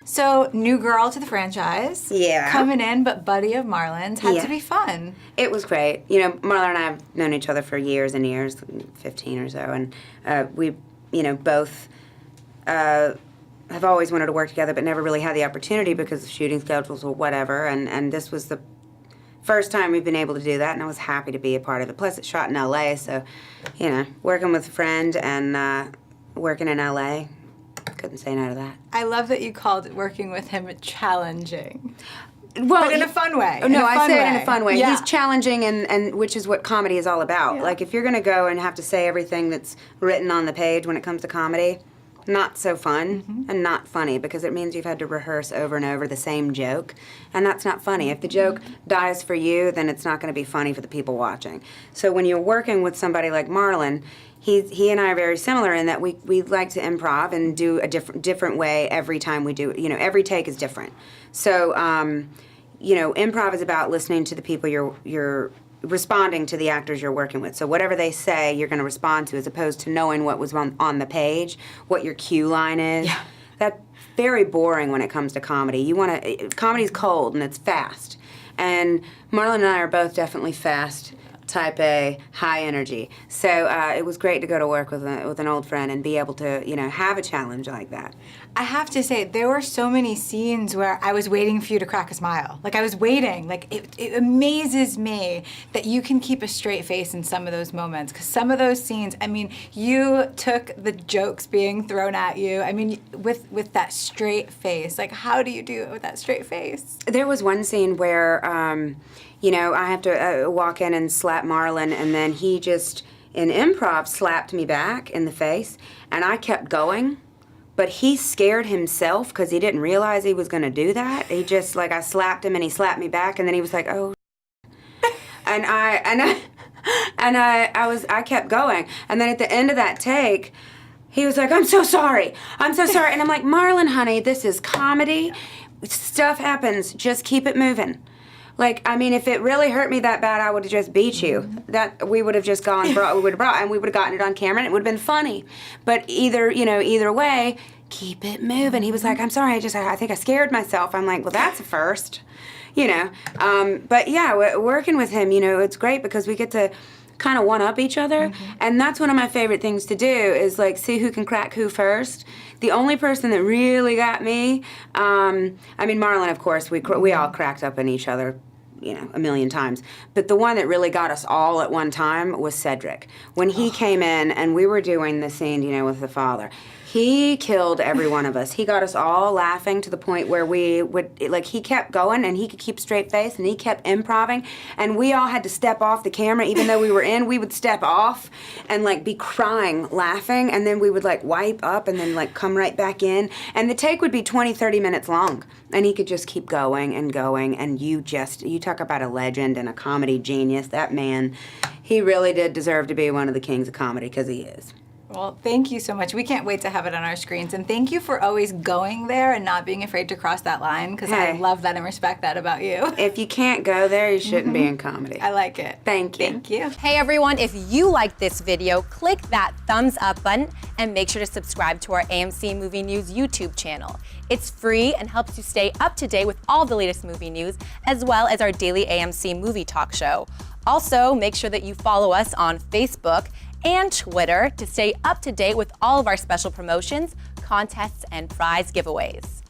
So, new girl to the franchise. Yeah. Coming in, but buddy of Marlon's. Had to be fun. It was great. You know, Marlon and I have known each other for years and years, 15 or so, and we, you know, both have always wanted to work together, but never really had the opportunity because of shooting schedules or whatever, and this was the first time we've been able to do that, and I was happy to be a part of it. Plus, it's shot in L.A., so, you know, working with a friend and working in L.A., couldn't say no to that. I love that you called working with him challenging. Well, but in a fun way. No, I say it in a fun way. Yeah. He's challenging, and which is what comedy is all about. Yeah. Like, if you're going to go and have to say everything that's written on the page when it comes to comedy, not so fun and not funny, because it means you've had to rehearse over and over the same joke, and that's not funny. If the joke dies for you, then it's not going to be funny for the people watching. So when you're working with somebody like Marlon, he and I are very similar in that we like to improv and do a different way every time we do. You know, every take is different. So you know, improv is about listening to the people you're responding to, the actors you're working with. So whatever they say, you're going to respond to, as opposed to knowing what was on the page, what your cue line is. Yeah. That's very boring when it comes to comedy. Comedy's cold and it's fast. And Marlon and I are both definitely fast, type A, high energy. So it was great to go to work with an old friend and be able to, you know, have a challenge like that. I have to say, there were so many scenes where I was waiting for you to crack a smile. Like, I was waiting. Like, it amazes me that you can keep a straight face in some of those moments. Because some of those scenes, I mean, you took the jokes being thrown at you, I mean, with that straight face. Like, how do you do it with that straight face? There was one scene where, you know, I have to walk in and slap Marlon, and then he just, in improv, slapped me back in the face, and I kept going. But he scared himself because he didn't realize he was going to do that. He just, like, I slapped him and he slapped me back, and then he was like, oh. and I kept going. And then at the end of that take, he was like, I'm so sorry. I'm so sorry. And I'm like, Marlon, honey, this is comedy. Stuff happens. Just keep it moving. Like, I mean, if it really hurt me that bad, I would have just beat you. That we would have just gone, and we would have gotten it on camera, and it would have been funny. But either way, keep it moving. He was like, I'm sorry, I think I scared myself. I'm like, well, that's a first, you know. But yeah, working with him, you know, it's great because we get to kind of one-up each other, and that's one of my favorite things to do is, like, see who can crack who first. The only person that really got me, I mean, Marlon, of course, we all cracked up in each other, you know, a million times. But the one that really got us all at one time was Cedric. When he came in and we were doing the scene, you know, with the father, he killed every one of us. He got us all laughing to the point where we would, like, he kept going and he could keep straight face and he kept improving, and we all had to step off the camera. Even though we were in, we would step off and, like, be crying, laughing, and then we would, like, wipe up and then, like, come right back in. And the take would be 20, 30 minutes long. And he could just keep going, and you talk about a legend and a comedy genius. That man, he really did deserve to be one of the kings of comedy, because he is. Well, thank you so much. We can't wait to have it on our screens. And thank you for always going there and not being afraid to cross that line, because I love that and respect that about you. If you can't go there, you shouldn't be in comedy. I like it. Thank you. Thank you. Hey everyone, if you liked this video, click that thumbs up button and make sure to subscribe to our AMC Movie News YouTube channel. It's free and helps you stay up to date with all the latest movie news, as well as our daily AMC movie talk show. Also, make sure that you follow us on Facebook and Twitter to stay up to date with all of our special promotions, contests, and prize giveaways.